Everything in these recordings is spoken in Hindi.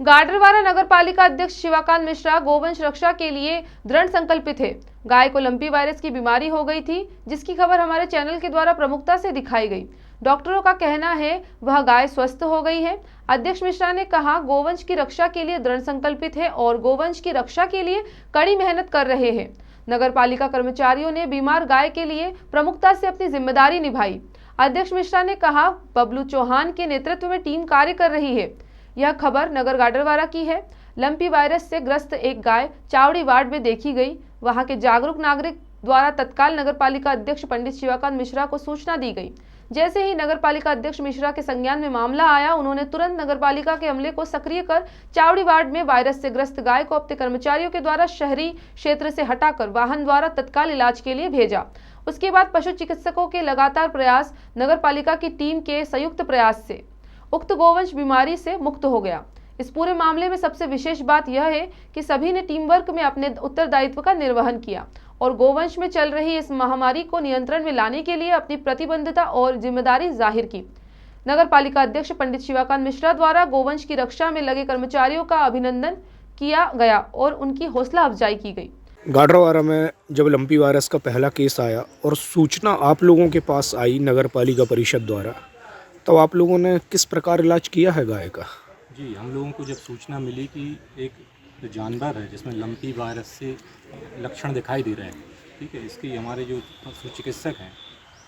गाडरवारा नगर पालिका अध्यक्ष शिवाकांत मिश्रा गोवंश रक्षा के लिए दृढ़ संकल्पित है। गाय को लंपी वायरस की बीमारी हो गई थी, जिसकी खबर हमारे चैनल के द्वारा प्रमुखता से दिखाई गई। डॉक्टरों का कहना है वह गाय स्वस्थ हो गई है। अध्यक्ष मिश्रा ने कहा, गोवंश की रक्षा के लिए दृढ़ संकल्पित है और गोवंश की रक्षा के लिए कड़ी मेहनत कर रहे हैं। नगर पालिका कर्मचारियों ने बीमार गाय के लिए प्रमुखता से अपनी जिम्मेदारी निभाई। अध्यक्ष मिश्रा ने कहा, बबलू चौहान के नेतृत्व में टीम कार्य कर रही है। यह खबर नगर गाडरवारा की है। लंपी वायरस से ग्रस्त एक गाय चावड़ी वार्ड में देखी गई। वहां के जागरूक नागरिक द्वारा तत्काल नगर पालिका अध्यक्ष पंडित शिवाकांत मिश्रा को सूचना दी गई। जैसे ही नगर पालिका अध्यक्ष मिश्रा के संज्ञान में मामला आया, उन्होंने तुरंत नगर पालिका के अमले को सक्रिय कर चावड़ी वार्ड में वायरस से ग्रस्त गाय को अपने कर्मचारियों के द्वारा शहरी क्षेत्र से हटाकर वाहन द्वारा तत्काल इलाज के लिए भेजा। उसके बाद पशु चिकित्सकों के लगातार प्रयास, नगर पालिका की टीम के संयुक्त प्रयास से उक्त गोवंश बीमारी से मुक्त हो गया। इस पूरे मामले में सबसे विशेष बात यह है कि सभी ने टीम वर्क में अपने उत्तरदायित्व का निर्वहन किया और गोवंश में चल रही इस महामारी को नियंत्रण में लाने के लिए अपनी प्रतिबद्धता और जिम्मेदारी जाहिर की। नगर पालिका अध्यक्ष पंडित शिवाकांत मिश्रा द्वारा गोवंश की रक्षा में लगे कर्मचारियों का अभिनंदन किया गया और उनकी हौसला अफजाई की गई। गाडरवारा में जब लंपी वायरस का पहला केस आया और सूचना आप लोगों के पास आई नगर पालिका परिषद द्वारा, तो आप लोगों ने किस प्रकार इलाज किया है गाय का? जी, हम लोगों को जब सूचना मिली कि एक जानवर है जिसमें लंपी वायरस से लक्षण दिखाई दे रहे हैं, ठीक है, इसकी हमारे जो पशु चिकित्सक हैं,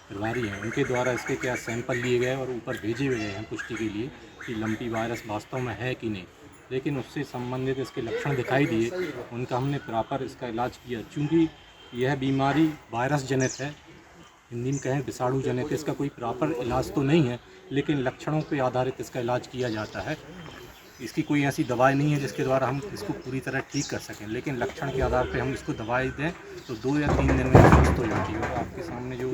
प्रभारी हैं, उनके द्वारा इसके क्या सैंपल लिए गए और ऊपर भेजे गए हैं पुष्टि के लिए कि लंपी वायरस वास्तव में है कि नहीं। लेकिन उससे संबंधित इसके लक्षण दिखाई दिए, उनका हमने प्रॉपर इसका इलाज किया। चूँकि यह बीमारी वायरस जनित है, हिंदी में कहें विषाणु जनित, इसका कोई प्रॉपर इलाज तो नहीं है, लेकिन लक्षणों पर आधारित इसका इलाज किया जाता है। इसकी कोई ऐसी दवाई नहीं है जिसके द्वारा हम इसको पूरी तरह ठीक कर सकें, लेकिन लक्षण के आधार पर हम इसको दवाई दें तो 2 या 3 दिन में स्वस्थ हो जाती है। और आपके सामने जो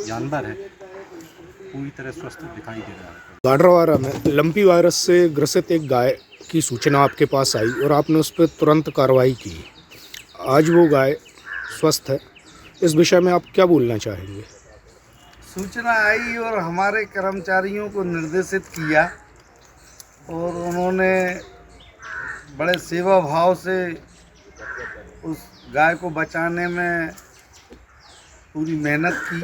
जानवर है पूरी तरह स्वस्थ दिखाई दे रहा है। गाडरवारा में लंपी वायरस से ग्रसित एक गाय की सूचना आपके पास आई और आपने उस पर तुरंत कार्रवाई की। आज वो गाय स्वस्थ है। इस विषय में आप क्या बोलना चाहेंगे? सूचना आई और हमारे कर्मचारियों को निर्देशित किया और उन्होंने बड़े सेवा भाव से उस गाय को बचाने में पूरी मेहनत की।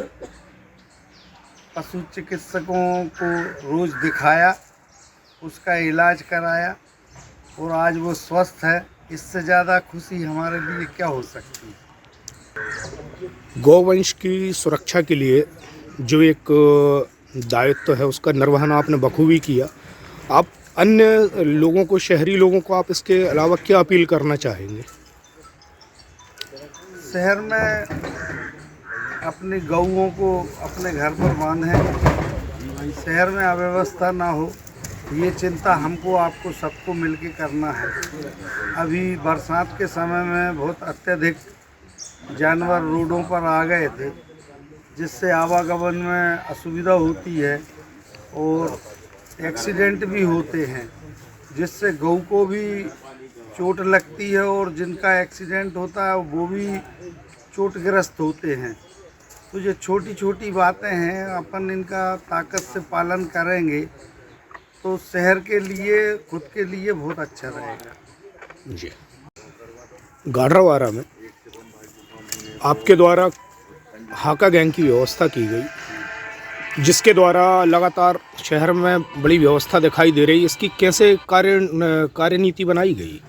पशु चिकित्सकों को रोज़ दिखाया, उसका इलाज कराया और आज वो स्वस्थ है। इससे ज़्यादा खुशी हमारे लिए क्या हो सकती है। गोवंश की सुरक्षा के लिए जो एक दायित्व है उसका निर्वहन आपने बखूबी किया। आप अन्य लोगों को, शहरी लोगों को आप इसके अलावा क्या अपील करना चाहेंगे? शहर में अपनी गऊओं को अपने घर पर बांधें, शहर में अव्यवस्था ना हो, ये चिंता हमको आपको सबको मिलके करना है। अभी बरसात के समय में बहुत अत्यधिक जानवर रोडों पर आ गए थे, जिससे आवागमन में असुविधा होती है और एक्सीडेंट भी होते हैं, जिससे गऊ को भी चोट लगती है और जिनका एक्सीडेंट होता है वो भी चोटग्रस्त होते हैं। तो ये छोटी छोटी बातें हैं, अपन इनका ताकत से पालन करेंगे तो शहर के लिए, खुद के लिए बहुत अच्छा रहेगा। जी, गाडरवारा में आपके द्वारा हाका गैंग की व्यवस्था की गई, जिसके द्वारा लगातार शहर में बड़ी व्यवस्था दिखाई दे रही है। इसकी कैसे कार्यनीति बनाई गई?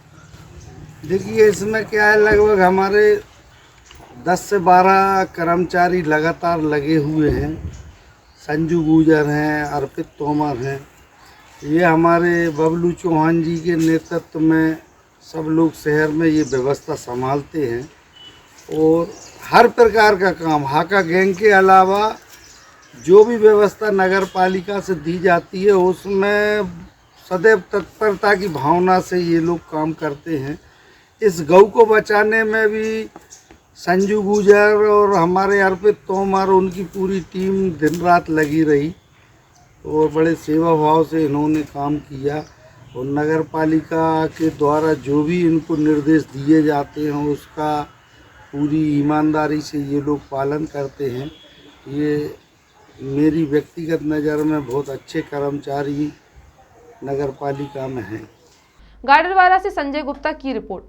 देखिए, इसमें क्या है, लगभग हमारे 10 से 12 कर्मचारी लगातार लगे हुए हैं। संजू गुजर हैं, अर्पित तोमर हैं, ये हमारे बबलू चौहान जी के नेतृत्व में सब लोग शहर में ये व्यवस्था संभालते हैं और हर प्रकार का काम, हाका गैंग के अलावा जो भी व्यवस्था नगर पालिका से दी जाती है उसमें सदैव तत्परता की भावना से ये लोग काम करते हैं। इस गऊ को बचाने में भी संजू गुजर और हमारे अर्पित तोमर, उनकी पूरी टीम दिन रात लगी रही और बड़े सेवा भाव से इन्होंने काम किया और नगर पालिका के द्वारा जो भी इनको निर्देश दिए जाते हैं उसका पूरी ईमानदारी से ये लोग पालन करते हैं। ये मेरी व्यक्तिगत नज़र में बहुत अच्छे कर्मचारी नगर पालिका में हैं। गाडरवारा से संजय गुप्ता की रिपोर्ट।